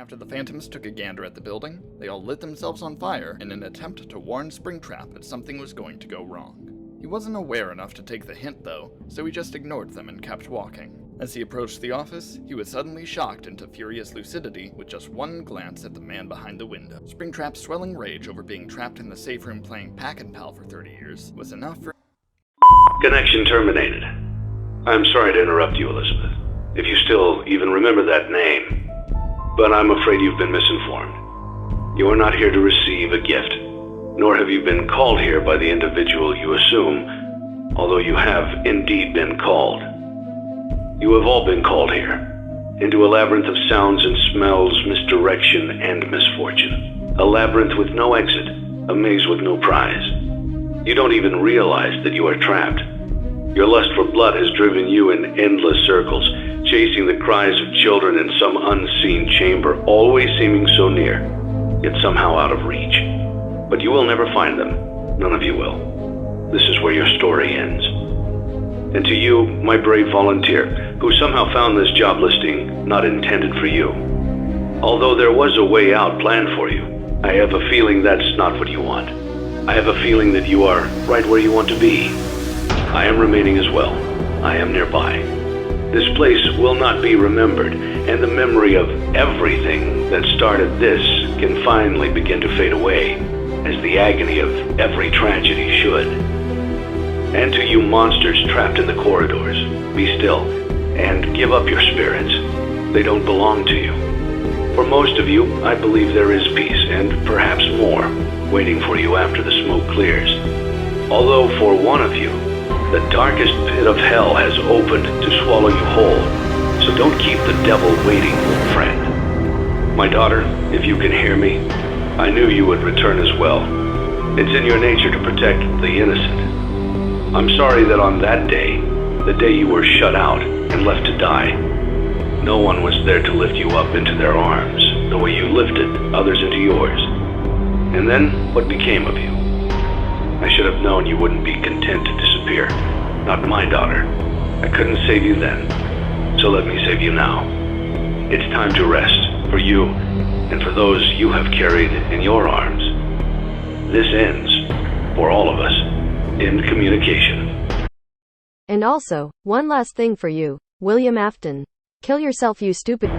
After the Phantoms took a gander at the building, they all lit themselves on fire in an attempt to warn Springtrap that something was going to go wrong. He wasn't aware enough to take the hint though, so he just ignored them and kept walking. As he approached the office, he was suddenly shocked into furious lucidity with just one glance at the man behind the window. Springtrap's swelling rage over being trapped in the safe room playing Pack-and-Pal for 30 years was enough for— Connection terminated. I'm sorry to interrupt you, Elizabeth, if you still even remember that name. But I'm afraid you've been misinformed. You are not here to receive a gift, nor have you been called here by the individual you assume, although you have indeed been called. You have all been called here, into a labyrinth of sounds and smells, misdirection and misfortune. A labyrinth with no exit, a maze with no prize. You don't even realize that you are trapped. Your lust for blood has driven you in endless circles, chasing the cries of children in some unseen chamber, always seeming so near, yet somehow out of reach. But you will never find them. None of you will. This is where your story ends. And to you, my brave volunteer, who somehow found this job listing not intended for you. Although there was a way out planned for you, I have a feeling that's not what you want. I have a feeling that you are right where you want to be. I am remaining as well. I am nearby. This place will not be remembered, and the memory of everything that started this can finally begin to fade away, as the agony of every tragedy should. And to you monsters trapped in the corridors, be still, and give up your spirits. They don't belong to you. For most of you, I believe there is peace, and perhaps more, waiting for you after the smoke clears. Although for one of you, the darkest pit of hell has opened to swallow you whole. So don't keep the devil waiting, friend. My daughter, if you can hear me, I knew you would return as well. It's in your nature to protect the innocent. I'm sorry that on that day, the day you were shut out and left to die, no one was there to lift you up into their arms, the way you lifted others into yours. And then, what became of you? I should have known you wouldn't be content to disappear. Not my daughter. I couldn't save you then, so let me save you now. It's time to rest, for you, and for those you have carried in your arms. This ends, for all of us, in communication. And also, one last thing for you, William Afton. Kill yourself, you stupid.